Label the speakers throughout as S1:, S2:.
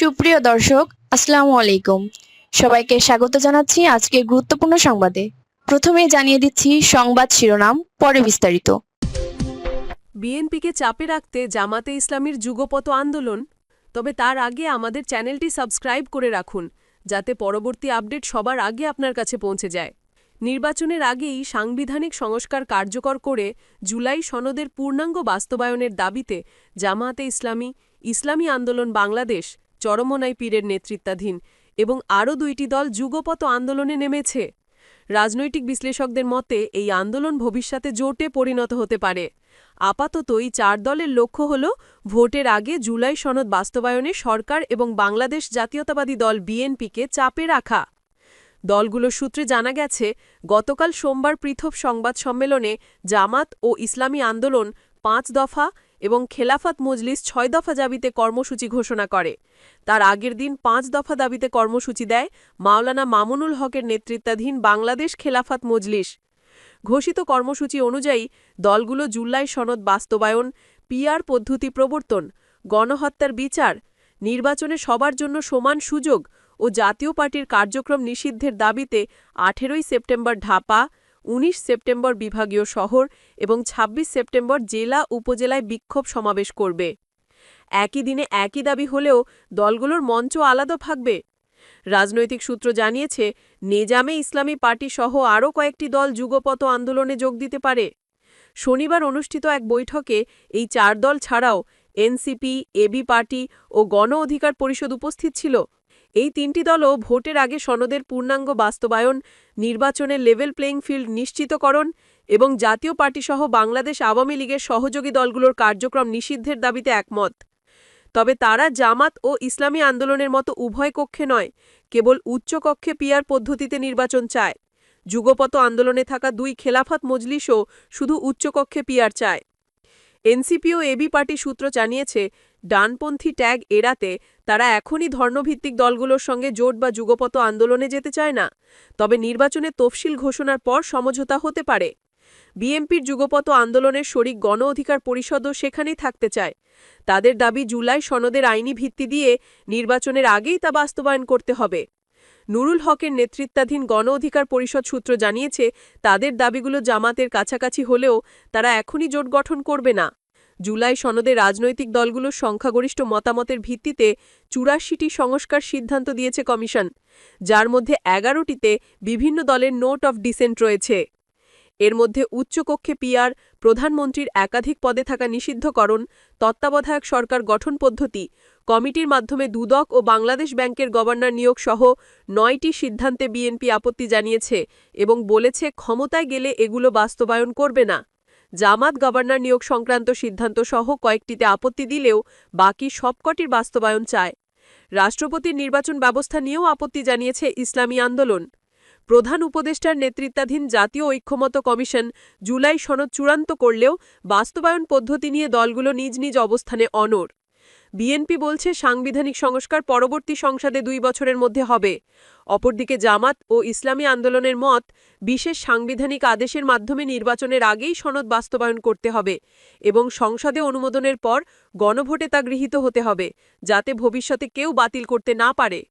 S1: সুপ্রিয় দর্শক, আসসালামু আলাইকুম। সবাইকে স্বাগত জানাচ্ছি আজকের গুরুত্বপূর্ণ সংবাদে। প্রথমেই জানিয়ে দিচ্ছি সংবাদ শিরোনাম, পরে বিস্তারিত।
S2: বিএনপিকে চাপে রাখতে জামাতে ইসলামীর যুগপৎ আন্দোলন। তবে তার আগে আমাদের চ্যানেলটি সাবস্ক্রাইব করে রাখুন, যাতে পরবর্তী আপডেট সবার আগে আপনার কাছে পৌঁছে যায়। নির্বাচনের আগেই সাংবিধানিক সংস্কার কার্যকর করে জুলাই সনদের পূর্ণাঙ্গ বাস্তবায়নের দাবিতে জামায়াতে ইসলামী, ইসলামী আন্দোলন বাংলাদেশ, চরমোনাই পীরের নেতৃত্বাধীন এবং আরও দুইটি দল যুগপৎ আন্দোলনে নেমেছে। রাজনৈতিক বিশ্লেষকদের মতে এই আন্দোলন ভবিষ্যতে জোটে পরিণত হতে পারে। আপাতত এই ৪ দলের লক্ষ্য হল ভোটের আগে জুলাই সনদ বাস্তবায়নে সরকার এবং বাংলাদেশ জাতীয়তাবাদী দল বিএনপিকে চাপে রাখা। দলগুলোর সূত্রে জানা গেছে, গতকাল সোমবার পৃথক সংবাদ সম্মেলনে জামাত ও ইসলামী আন্দোলন ৫ দফা এবং খেলাফত মজলিস ৬ দফা দাবিতে কর্মসূচি ঘোষণা করে। তার আগের দিন ৫ দফা দাবিতে কর্মসূচি দেয় মাওলানা মামুনুল হকের নেতৃত্বাধীন বাংলাদেশ খেলাফত মজলিস। ঘোষিত কর্মসূচি অনুযায়ী দলগুলো জুলাই সনদ বাস্তবায়ন, পিআর পদ্ধতি প্রবর্তন, গণহত্যার বিচার, নির্বাচনে সবার জন্য সমান সুযোগ ও জাতীয় পার্টির কার্যক্রম নিষিদ্ধের দাবিতে ১৮ সেপ্টেম্বর ঢাকা, ১৯ সেপ্টেম্বর বিভাগীয় শহর এবং ২৬ সেপ্টেম্বর জেলা উপজেলায় বিক্ষোভ সমাবেশ করবে। একই দিনে একই দাবি হলেও দলগুলোর মঞ্চ আলাদা থাকবে। রাজনৈতিক সূত্র জানিয়েছে, নেজামে ইসলামী পার্টি সহ আরও কয়েকটি দল যুগপৎ আন্দোলনে যোগ দিতে পারে। শনিবার অনুষ্ঠিত এক বৈঠকে এই ৪ দল ছাড়াও এনসিপি, এবি পার্টি ও গণ অধিকার পরিষদ উপস্থিত ছিল। এই ৩টি দলও ভোটের আগে সনদের পূর্ণাঙ্গ বাস্তবায়ন, নির্বাচনের লেভেল প্লেইং ফিল্ড নিশ্চিতকরণ এবং জাতীয় পার্টিসহ বাংলাদেশ আওয়ামী লীগের সহযোগী দলগুলোর কার্যক্রম নিষিদ্ধের দাবিতে একমত। তবে তারা জামাত ও ইসলামী আন্দোলনের মতো উভয় কক্ষে নয়, কেবল উচ্চকক্ষে পিআর পদ্ধতিতে নির্বাচন চায়। যুগপৎ আন্দোলনে থাকা ২ খেলাফত মজলিসও শুধু উচ্চকক্ষে পিআর চায়। এনসিপি ও এবি পার্টি সূত্র জানিয়েছে, ডানপন্থী ট্যাগ এড়াতে তারা এখনই ধর্মভিত্তিক দলগুলোর সঙ্গে জোট বা যুগপৎ আন্দোলনে যেতে চায় না। তবে নির্বাচনের তফসিল ঘোষণার পর সমঝোতা হতে পারে। বিএনপির যুগপৎ আন্দোলনের শরিক গণ অধিকার পরিষদও সেখানেই থাকতে চায়। তাদের দাবি জুলাই সনদের আইনি ভিত্তি দিয়ে নির্বাচনের আগেই তা বাস্তবায়ন করতে হবে। নুরুল হকের নেতৃত্বাধীন গণ অধিকার পরিষদ সূত্র জানিয়েছে, তাদের দাবিগুলো জামাতের কাছাকাছি হলেও তারা এখনই জোট গঠন করবে না। জুলাই সনদে রাজনৈতিক দলগুলোর সংখ্যাগরিষ্ঠ মতামতের ভিত্তিতে ৮৪টি সংস্কার সিদ্ধান্ত দিয়েছে কমিশন, যার মধ্যে ১১টিতে বিভিন্ন দলের নোট অফ ডিসেন্ট রয়েছে। এর মধ্যে উচ্চকক্ষে পিআর, প্রধানমন্ত্রীর একাধিক পদে থাকা নিষিদ্ধকরণ, তত্ত্বাবধায়ক সরকার গঠন পদ্ধতি, কমিটির মাধ্যমে দুদক ও বাংলাদেশ ব্যাংকের গভর্নর নিয়োগ সহ ৯টি সিদ্ধান্তে বিএনপি আপত্তি জানিয়েছে এবং বলেছে ক্ষমতায় গেলে এগুলো বাস্তবায়ন করবে না। জামাত গভর্নর নিয়োগ সংক্রান্ত সিদ্ধান্ত সহ কয়েকটিতে আপত্তি দিলেও বাকি সবকটির বাস্তবায়ন চায়। রাষ্ট্রপতির নির্বাচন ব্যবস্থা নিয়েও আপত্তি জানিয়েছে ইসলামী আন্দোলন। প্রধান উপদেষ্টার নেতৃত্বাধীন জাতীয় ঐক্যমত্য কমিশন জুলাই সনদ চূড়ান্ত করলেও বাস্তবায়ন পদ্ধতি নিয়ে দলগুলো নিজ নিজ অবস্থানে অনড়। বিএনপি বলছে সাংবিধানিক সংস্কার পরবর্তী সংসদে ২ বছরের মধ্যে হবে। অপরদিকে জামাত ও ইসলামী আন্দোলনের মত, বিশেষ সাংবিধানিক আদেশের মাধ্যমে নির্বাচনের আগেই সনদ বাস্তবায়ন করতে হবে এবং সংসদে অনুমোদনের পর গণভোটে তা গৃহীত হতে হবে, যাতে ভবিষ্যতে কেউ বাতিল করতে না পারে।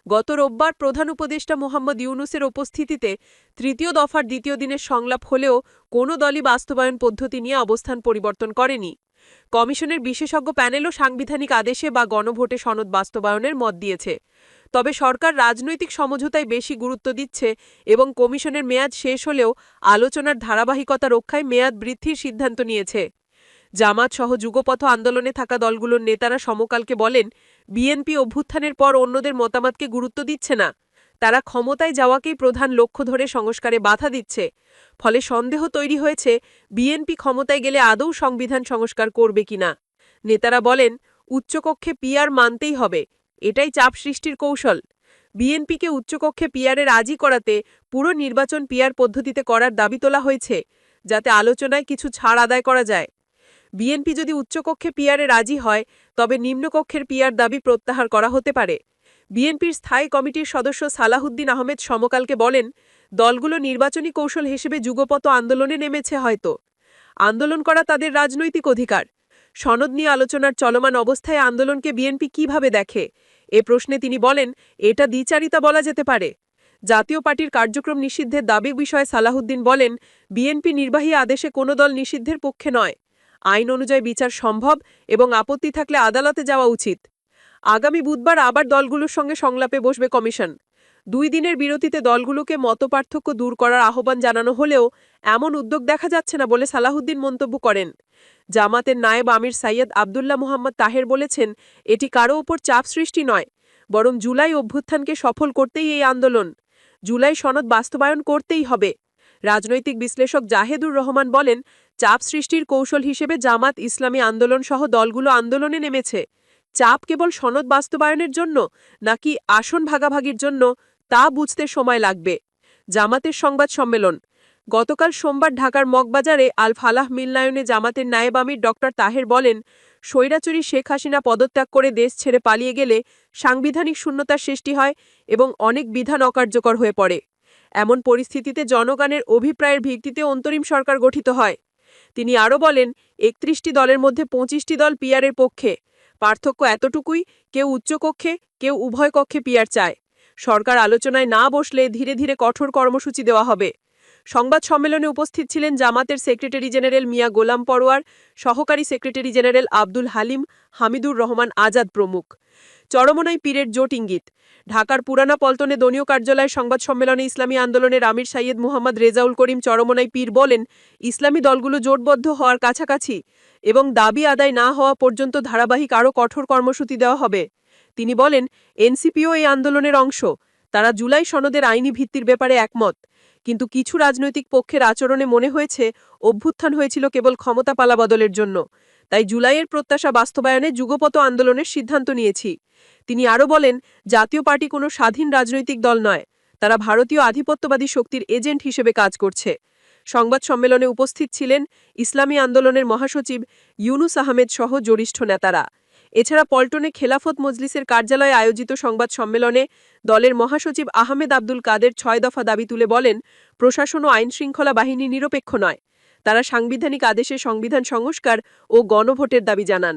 S2: গত রোববার প্রধান উপদেষ্টা মোহাম্মদ ইউনূসের উপস্থিতিতে ৩য় দফার দ্বিতীয় দিনের সংলাপ হলেও কোনো দলই বাস্তবায়ন পদ্ধতি নিয়ে অবস্থান পরিবর্তন করেনি। কমিশনের বিশেষজ্ঞ প্যানেলও সাংবিধানিক আদেশে বা গণভোটে সনদ বাস্তবায়নের মত দিয়েছে। তবে সরকার রাজনৈতিক সমঝোতায় বেশি গুরুত্ব দিচ্ছে এবং কমিশনের মেয়াদ শেষ হলেও আলোচনার ধারাবাহিকতা রক্ষায় মেয়াদ বৃদ্ধির সিদ্ধান্ত নিয়েছে। জামাত সহ যুগপৎ আন্দোলনে থাকা দলগুলোর নেতারা সমকালকে বলেন, বিএনপি অভ্যুত্থানের পর অন্যদের মতামতকে গুরুত্ব দিচ্ছে না। তারা ক্ষমতায় যাওয়াকেই প্রধান লক্ষ্য ধরে সংস্কারে বাধা দিচ্ছে। ফলে সন্দেহ তৈরি হয়েছে বিএনপি ক্ষমতায় গেলে আদৌ সংবিধান সংস্কার করবে কিনা। নেতারা বলেন, উচ্চকক্ষে পিআর মানতেই হবে, এটাই চাপ সৃষ্টির কৌশল। বিএনপিকে উচ্চকক্ষে পিআরে রাজি করাতে পুরো নির্বাচন পিআর পদ্ধতিতে করার দাবি তোলা হয়েছে, যাতে আলোচনায় কিছু ছাড় আদায় করা যায়। বিএনপি যদি উচ্চকক্ষে পিআরে রাজি হয়, তবে নিম্নকক্ষের পিআর দাবি প্রত্যাহার করা হতে পারে। বিএনপির স্থায়ী কমিটির সদস্য সালাহুদ্দিন আহমেদ সমকালকে বলেন, দলগুলো নির্বাচনী কৌশল হিসেবে যুগপৎ আন্দোলনে নেমেছে হয়তো। আন্দোলন করা তাদের রাজনৈতিক অধিকার। সনদ নিয়ে আলোচনার চলমান অবস্থায় আন্দোলনকে বিএনপি কিভাবে দেখে, এ প্রশ্নে তিনি বলেন, এটা দ্বিচারিতা বলা যেতে পারে। জাতীয় পার্টির কার্যক্রম নিষিদ্ধের দাবি বিষয়ে সালাহুদ্দিন বলেন, বিএনপি নির্বাহী আদেশে কোনো দল নিষিদ্ধের পক্ষে নয়। আইন অনুযায়ী বিচার সম্ভব এবং আপত্তি থাকলে আদালতে যাওয়া উচিত। আগামী বুধবার আবার দলগুলোর সঙ্গে সংলাপে বসবে কমিশন। 2 দিনের বিরতিতে দলগুলোকে মতপার্থক্য দূর করার আহ্বান জানানো হলেও এমন উদ্যোগ দেখা যাচ্ছে না বলে সালাহুদ্দিন মন্তব্য করেন। জামাতের নায়েব আমির সাইয়্যেদ আবদুল্লাহ মোহাম্মদ তাহের বলেছেন, এটি কারো ওপর চাপ সৃষ্টি নয়, বরং জুলাই অভ্যুত্থানকে সফল করতেই এই আন্দোলন। জুলাই সনদ বাস্তবায়ন করতেই হবে। রাজনৈতিক বিশ্লেষক জাহেদুর রহমান বলেন, চাপ সৃষ্টির কৌশল হিসেবে জামাত ইসলামী আন্দোলন সহ দলগুলো আন্দোলনে নেমেছে। চাপ কেবল সনদ বাস্তবায়নের জন্য নাকি আসন ভাগাভাগির জন্য তা বুঝতে সময় লাগবে। জামাতের সংবাদ সম্মেলন। গতকাল সোমবার ঢাকার মগবাজারে আল ফালাহ মিলনায়নে জামাতের নায়েব আমির ড তাহের বলেন, স্বৈরাচারী শেখ হাসিনা পদত্যাগ করে দেশ ছেড়ে পালিয়ে গেলে সাংবিধানিক শূন্যতার সৃষ্টি হয় এবং অনেক বিধান অকার্যকর হয়ে পড়ে। এমন পরিস্থিতিতে জনগণের অভিপ্রায়ের ভিত্তিতে অন্তরিম সরকার গঠিত হয়। তিনি আরও বলেন, ৩১টি দলের মধ্যে ২৫টি দল পিআরের পক্ষে। পার্থক্য এতটুকুই, কেউ উচ্চকক্ষে, কেউ উভয় কক্ষে পিআর চায়। সরকার আলোচনায় না বসলে ধীরে ধীরে কঠোর কর্মসূচি দেওয়া হবে। সংবাদ সম্মেলনে উপস্থিত ছিলেন জামাতের সেক্রেটারি জেনারেল মিয়া গোলাম পরোয়ার, সহকারী সেক্রেটারি জেনারেল আব্দুল হালিম, হামিদুর রহমান আজাদ প্রমুখ। চরমোনাই পীরের জোট ইঙ্গিত। ঢাকার পুরানা পল্টনে দলীয় কার্যালয়ে সংবাদ সম্মেলনে ইসলামী আন্দোলনের আমির সাইয়্যেদ মুহাম্মদ রেজাউল করিম চরমোনাই পীর বলেন, ইসলামী দলগুলো জোটবদ্ধ হওয়ার কাছাকাছি এবং দাবি আদায় না হওয়া পর্যন্ত ধারাবাহিক আরও কঠোর কর্মসূচি দেওয়া হবে। তিনি বলেন, এনসিপিও এই আন্দোলনের অংশ। তারা জুলাই সনদের আইনি ভিত্তির ব্যাপারে একমত। কিন্তু কিছু রাজনৈতিক পক্ষের আচরণে মনে হয়েছে অভ্যুত্থান হয়েছিল কেবল ক্ষমতা পালাবদলের জন্য। তাই জুলাইয়ের প্রত্যাশা বাস্তবায়নে যুগপৎ আন্দোলনের সিদ্ধান্ত নিয়েছি। তিনি আরও বলেন, জাতীয় পার্টি কোনো স্বাধীন রাজনৈতিক দল নয়। তারা ভারতীয় আধিপত্যবাদী শক্তির এজেন্ট হিসেবে কাজ করছে। সংবাদ সম্মেলনে উপস্থিত ছিলেন ইসলামী আন্দোলনের মহাসচিব ইউনুস আহমেদ সহ জ্যেষ্ঠ নেতারা। এছাড়া পল্টনে খেলাফত মজলিসের কার্যালয়ে আয়োজিত সংবাদ সম্মেলনে দলের মহাসচিব আহমেদ আব্দুল কাদের ৬ দফা দাবি তুলে বলেন, প্রশাসন ও আইনশৃঙ্খলা বাহিনী নিরপেক্ষ নয়। তারা সাংবিধানিক আদেশে সংবিধান সংস্কার ও গণভোটের দাবি জানান।